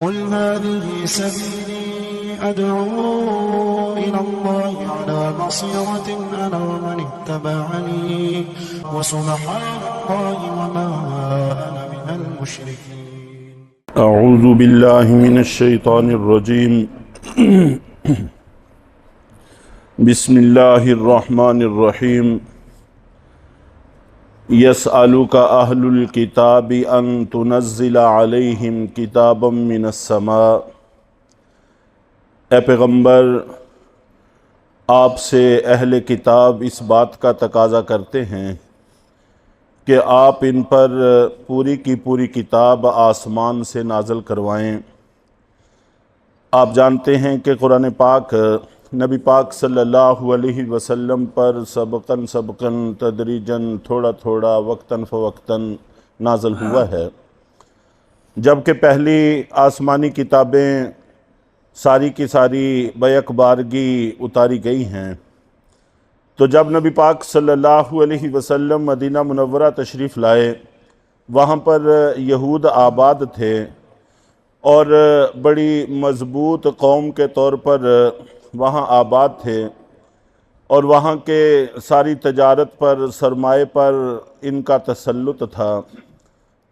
قل هذه سبيلي أدعو إلى الله على بصيرة أنا ومن اتبعني وسبحان الله وما أنا من المشركين. أعوذ بالله من الشيطان الرجيم. بسم الله الرحمن الرحيم. يسألك أهل الكتاب أن تنزل عليهم كتابا من السماء. اے پیغمبر، آپ سے اہل کتاب اس بات کا تقاضا کرتے ہیں کہ آپ ان پر پوری کی پوری کتاب آسمان سے نازل کروائیں۔ آپ جانتے ہیں کہ قرآن پاک نبی پاک صلی اللہ علیہ وسلم پر سبقاً تدریجاً تھوڑا تھوڑا وقتاً فوقتاً نازل ہوا ہے، جبکہ پہلی آسمانی کتابیں ساری کی ساری بیک بارگی اتاری گئی ہیں۔ تو جب نبی پاک صلی اللہ علیہ وسلم مدینہ منورہ تشریف لائے، وہاں پر یہود آباد تھے اور بڑی مضبوط قوم کے طور پر وہاں آباد تھے، اور وہاں کے ساری تجارت پر، سرمایہ پر ان کا تسلط تھا۔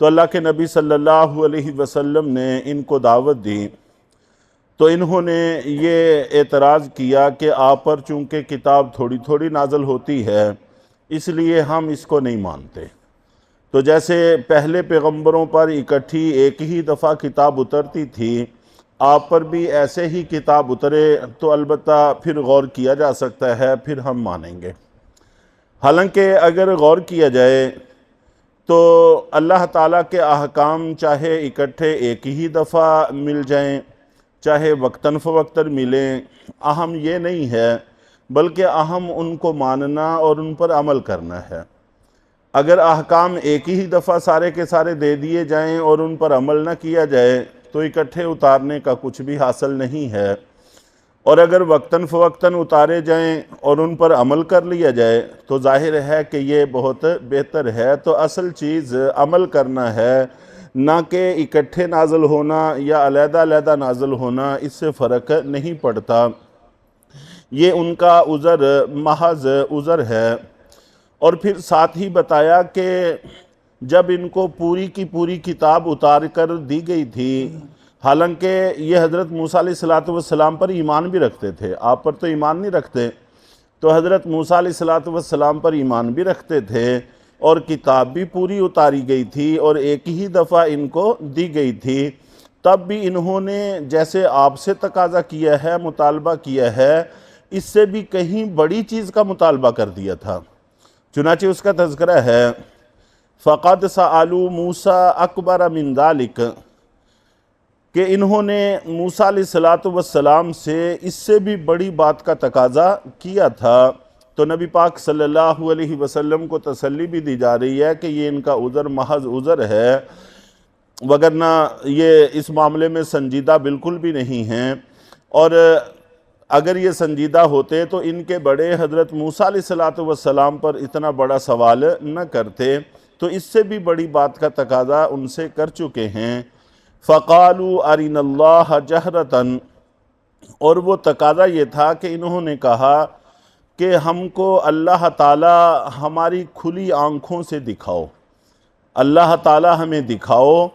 تو اللہ کے نبی صلی اللہ علیہ وسلم نے ان کو دعوت دی، تو انہوں نے یہ اعتراض کیا کہ آپ پر چونکہ کتاب تھوڑی تھوڑی نازل ہوتی ہے، اس لیے ہم اس کو نہیں مانتے۔ تو جیسے پہلے پیغمبروں پر اکٹھی ایک ہی دفعہ کتاب اترتی تھی، آپ پر بھی ایسے ہی کتاب اترے تو البتہ پھر غور کیا جا سکتا ہے، پھر ہم مانیں گے۔ حالانکہ اگر غور کیا جائے تو اللہ تعالیٰ کے احکام چاہے اکٹھے ایک ہی دفعہ مل جائیں، چاہے وقتاً فوقتاً ملیں، اہم یہ نہیں ہے، بلکہ اہم ان کو ماننا اور ان پر عمل کرنا ہے۔ اگر احکام ایک ہی دفعہ سارے کے سارے دے دیے جائیں اور ان پر عمل نہ کیا جائے تو اکٹھے اتارنے کا کچھ بھی حاصل نہیں ہے، اور اگر وقتاً فوقتاً اتارے جائیں اور ان پر عمل کر لیا جائے تو ظاہر ہے کہ یہ بہت بہتر ہے۔ تو اصل چیز عمل کرنا ہے، نہ کہ اکٹھے نازل ہونا یا علیحدہ علیحدہ نازل ہونا، اس سے فرق نہیں پڑتا۔ یہ ان کا عذر محض عذر ہے۔ اور پھر ساتھ ہی بتایا کہ جب ان کو پوری کی پوری کتاب اتار کر دی گئی تھی، حالانکہ یہ حضرت موسیٰ علیہ السلام پر ایمان بھی رکھتے تھے، آپ پر تو ایمان نہیں رکھتے، تو حضرت موسیٰ علیہ السلام پر ایمان بھی رکھتے تھے، اور کتاب بھی پوری اتاری گئی تھی اور ایک ہی دفعہ ان کو دی گئی تھی، تب بھی انہوں نے جیسے آپ سے تقاضا کیا ہے، مطالبہ کیا ہے، اس سے بھی کہیں بڑی چیز کا مطالبہ کر دیا تھا۔ چنانچہ اس کا تذکرہ ہے فَقَدْ سَأَلُوا مُوسَىٰ أَكْبَرَ مِنْ ذَلِكَ، کہ انہوں نے موسیٰ علیہ السلام سے اس سے بھی بڑی بات کا تقاضا کیا تھا۔ تو نبی پاک صلی اللہ علیہ وسلم کو تسلی بھی دی جا رہی ہے کہ یہ ان کا عذر محض عذر ہے، وگرنہ یہ اس معاملے میں سنجیدہ بالکل بھی نہیں ہیں، اور اگر یہ سنجیدہ ہوتے تو ان کے بڑے حضرت موسیٰ علیہ السلام پر اتنا بڑا سوال نہ کرتے، تو اس سے بھی بڑی بات کا تقاضا ان سے کر چکے ہیں۔ فَقَالُوا أَرِنَا اللَّهَ جَهْرَةً، اور وہ تقاضا یہ تھا کہ انہوں نے کہا کہ ہم کو اللہ تعالیٰ ہماری کھلی آنکھوں سے دکھاؤ، اللہ تعالیٰ ہمیں دکھاؤ،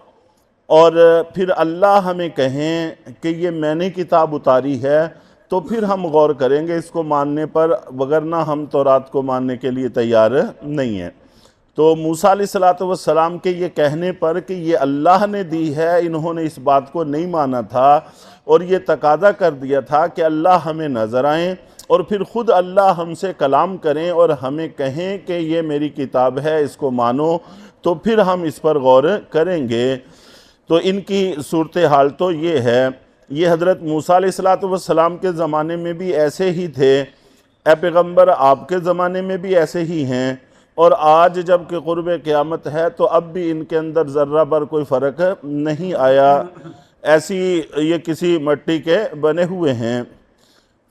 اور پھر اللہ ہمیں کہیں کہ یہ میں نے کتاب اتاری ہے، تو پھر ہم غور کریں گے اس کو ماننے پر، وگرنہ ہم تورات کو ماننے کے لیے تیار نہیں ہیں۔ تو موسیٰ علیہ السلام کے یہ کہنے پر کہ یہ اللہ نے دی ہے، انہوں نے اس بات کو نہیں مانا تھا، اور یہ تقاضا کر دیا تھا کہ اللہ ہمیں نظر آئیں، اور پھر خود اللہ ہم سے کلام کریں اور ہمیں کہیں کہ یہ میری کتاب ہے، اس کو مانو، تو پھر ہم اس پر غور کریں گے۔ تو ان کی صورتحال تو یہ ہے۔ یہ حضرت موسیٰ علیہ السلام کے زمانے میں بھی ایسے ہی تھے، اے پیغمبر آپ کے زمانے میں بھی ایسے ہی ہیں، اور آج جب کہ قرب قیامت ہے تو اب بھی ان کے اندر ذرہ بر کوئی فرق نہیں آیا، ایسی یہ کسی مٹی کے بنے ہوئے ہیں۔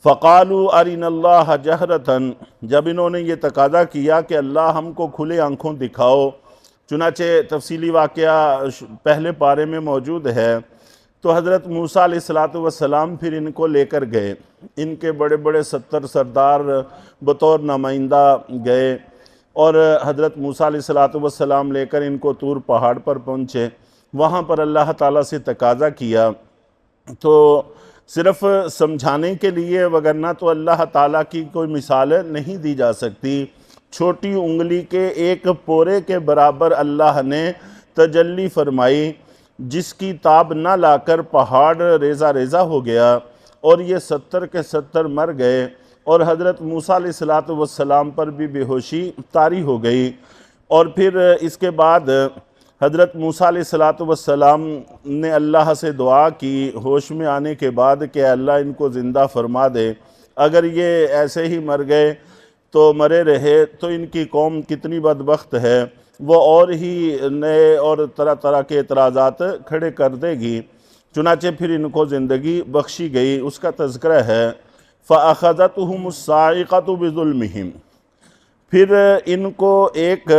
فَقَالُوا أَرِنَا اللَّهَ جَهْرَةً، جب انہوں نے یہ تقاضا کیا کہ اللہ ہم کو کھلے آنکھوں دکھاؤ، چنانچہ تفصیلی واقعہ پہلے پارے میں موجود ہے تو حضرت موسیٰ علیہ السلام پھر ان کو لے کر گئے، ان کے بڑے بڑے 70 سردار بطور نمائندہ گئے، اور حضرت موسیٰ علیہ السلام لے کر ان کو طور پہاڑ پر پہنچے۔ وہاں پر اللہ تعالیٰ سے تقاضا کیا، تو صرف سمجھانے کے لیے، وگرنہ تو اللہ تعالیٰ کی کوئی مثال نہیں دی جا سکتی۔ چھوٹی انگلی کے ایک پورے کے برابر اللہ نے تجلی فرمائی، جس کی تاب نہ لا کر پہاڑ ریزہ ریزہ ہو گیا، اور یہ 70 کے 70 مر گئے، اور حضرت موسیٰ علیہ السلام پر بھی بے ہوشی طاری ہو گئی۔ اور پھر اس کے بعد حضرت موسیٰ علیہ السلام نے اللہ سے دعا کی ہوش میں آنے کے بعد کہ اللہ ان کو زندہ فرما دے، اگر یہ ایسے ہی مر گئے تو مرے رہے تو ان کی قوم کتنی بدبخت ہے، وہ اور ہی نئے اور طرح طرح کے اعتراضات کھڑے کر دے گی۔ چنانچہ پھر ان کو زندگی بخشی گئی۔ اس کا تذکرہ ہے فَأَخَذَتْهُمُ الصَّاعِقَةُ بِظُلْمِهِمْ، پھر ان کو ایک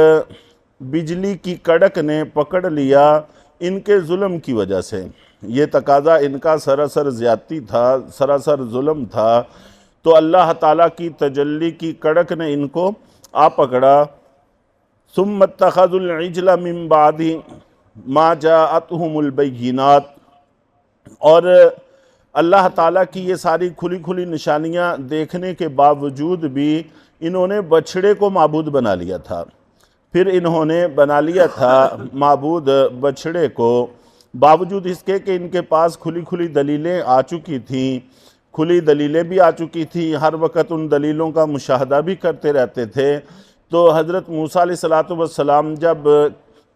بجلی کی کڑک نے پکڑ لیا ان کے ظلم کی وجہ سے۔ یہ تقاضا ان کا سراسر زیادتی تھا، سراسر ظلم تھا، تو اللہ تعالیٰ کی تجلی کی کڑک نے ان کو آ پکڑا۔ ثُمَّ اتَّخَذُوا الْعِجْلَ مِن بَعْدِ مَا جَاءَتْهُمُ الْبَيِّنَاتُ، اور اللہ تعالیٰ کی یہ ساری کھلی کھلی نشانیاں دیکھنے کے باوجود بھی انہوں نے بچھڑے کو معبود بنا لیا تھا۔ پھر انہوں نے بنا لیا تھا معبود بچھڑے کو، باوجود اس کے کہ ان کے پاس کھلی کھلی دلیلیں آ چکی تھیں، کھلی دلیلیں بھی آ چکی تھیں، ہر وقت ان دلیلوں کا مشاہدہ بھی کرتے رہتے تھے۔ تو حضرت موسیٰ علیہ السلام جب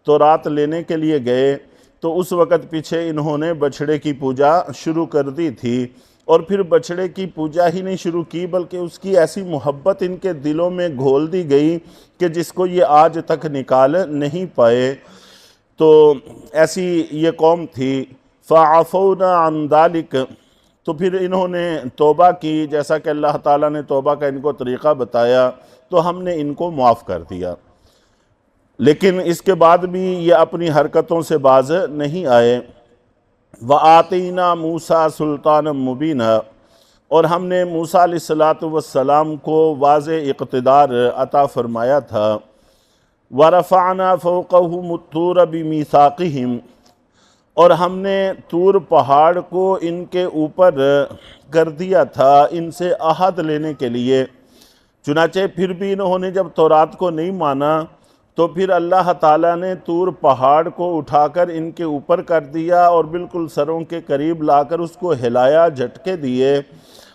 تورات لینے کے لیے گئے تو اس وقت پیچھے انہوں نے بچھڑے کی پوجا شروع کر دی تھی، اور پھر بچھڑے کی پوجا ہی نہیں شروع کی بلکہ اس کی ایسی محبت ان کے دلوں میں گھول دی گئی کہ جس کو یہ آج تک نکال نہیں پائے۔ تو ایسی یہ قوم تھی۔ فَعَفَوْنَا عَنْ ذَلِكَ، تو پھر انہوں نے توبہ کی، جیسا کہ اللہ تعالیٰ نے توبہ کا ان کو طریقہ بتایا، تو ہم نے ان کو معاف کر دیا۔ لیکن اس کے بعد بھی یہ اپنی حرکتوں سے باز نہیں آئے۔ وَآتَيْنَا مُوسَىٰ سُلْطَانًا مُبِينًا، اور ہم نے موسیٰ علیہ السلام کو واضح اقتدار عطا فرمایا تھا۔ وَرَفَعْنَا فَوْقَهُمُ الطُّورَ بِمِيثَاقِهِمْ، اور ہم نے طور پہاڑ کو ان کے اوپر کر دیا تھا ان سے عہد لینے کے لیے۔ چنانچہ پھر بھی انہوں نے جب تورات کو نہیں مانا تو پھر اللہ تعالیٰ نے طور پہاڑ کو اٹھا کر ان کے اوپر کر دیا، اور بالکل سروں کے قریب لا کر اس کو ہلایا، جھٹکے دیے،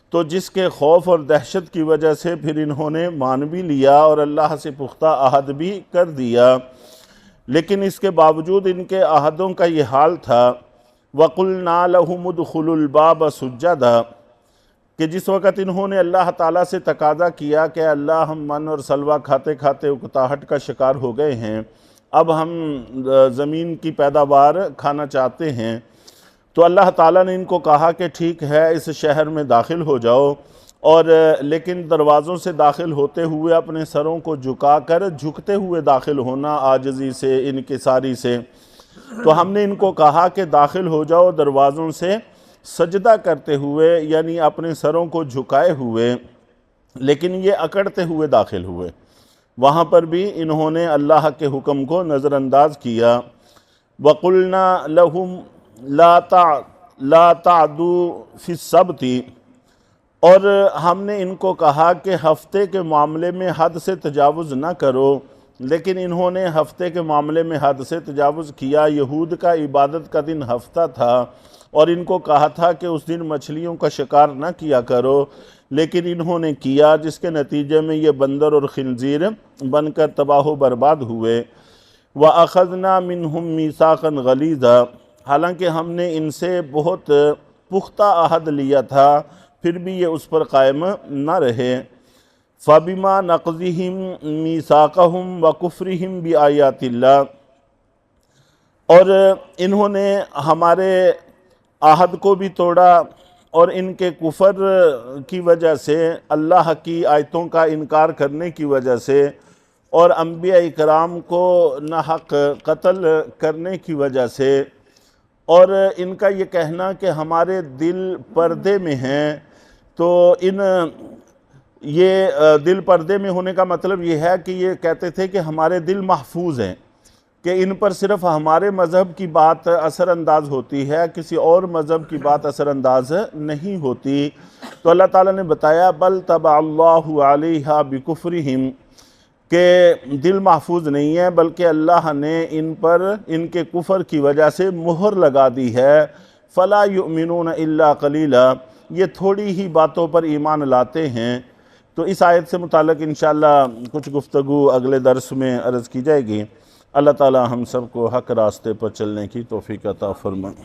تو جس کے خوف اور دہشت کی وجہ سے پھر انہوں نے مان بھی لیا اور اللہ سے پختہ عہد بھی کر دیا۔ لیکن اس کے باوجود ان کے عہدوں کا یہ حال تھا۔ وَقُلْنَا لَهُمُ ادْخُلُوا الْبَابَ سُجَّدًا، کہ جس وقت انہوں نے اللہ تعالیٰ سے تقاضا کیا کہ اللہ ہم من اور سلوہ کھاتے کھاتے اکتاہٹ کا شکار ہو گئے ہیں، اب ہم زمین کی پیداوار کھانا چاہتے ہیں، تو اللہ تعالیٰ نے ان کو کہا کہ ٹھیک ہے اس شہر میں داخل ہو جاؤ، اور لیکن دروازوں سے داخل ہوتے ہوئے اپنے سروں کو جھکا کر جھکتے ہوئے داخل ہونا، عاجزی سے، انکساری سے۔ تو ہم نے ان کو کہا کہ داخل ہو جاؤ دروازوں سے سجدہ کرتے ہوئے، یعنی اپنے سروں کو جھکائے ہوئے، لیکن یہ اکڑتے ہوئے داخل ہوئے۔ وہاں پر بھی انہوں نے اللہ کے حکم کو نظر انداز کیا۔ وَقُلْنَا لَهُمْ لَا تَعْدُوا فِي السَّبْتِ، اور ہم نے ان کو کہا کہ ہفتے کے معاملے میں حد سے تجاوز نہ کرو، لیکن انہوں نے ہفتے کے معاملے میں حد سے تجاوز کیا۔ یہود کا عبادت کا دن ہفتہ تھا، اور ان کو کہا تھا کہ اس دن مچھلیوں کا شکار نہ کیا کرو، لیکن انہوں نے کیا، جس کے نتیجے میں یہ بندر اور خنزیر بن کر تباہ و برباد ہوئے۔ وَأَخَذْنَا مِنْهُمْ مِيثَاقًا غَلِيظًا، حالانکہ ہم نے ان سے بہت پختہ عہد لیا تھا، پھر بھی یہ اس پر قائم نہ رہے۔ فَبِمَا نَقْضِهِمْ مِيثَاقَهُمْ وَكُفْرِهِمْ بِآيَاتِ اللَّهِ، اور انہوں نے ہمارے عہد کو بھی توڑا، اور ان کے کفر کی وجہ سے، اللہ کی آیتوں کا انکار کرنے کی وجہ سے، اور انبیاء اکرام کو ناحق قتل کرنے کی وجہ سے، اور ان کا یہ کہنا کہ ہمارے دل پردے میں ہیں، تو یہ دل پردے میں ہونے کا مطلب یہ ہے کہ یہ کہتے تھے کہ ہمارے دل محفوظ ہیں، کہ ان پر صرف ہمارے مذہب کی بات اثر انداز ہوتی ہے، کسی اور مذہب کی بات اثر انداز نہیں ہوتی۔ تو اللہ تعالیٰ نے بتایا بل طبع اللہ علیہا بکفرہم، کہ دل محفوظ نہیں ہے بلکہ اللہ نے ان پر ان کے کفر کی وجہ سے مہر لگا دی ہے۔ فلا یؤمنون الا قلیلا، یہ تھوڑی ہی باتوں پر ایمان لاتے ہیں۔ تو اس آیت سے متعلق انشاءاللہ کچھ گفتگو اگلے درس میں عرض کی جائے گی۔ اللہ تعالی ہم سب کو حق راستے پر چلنے کی توفیق عطا فرمائے۔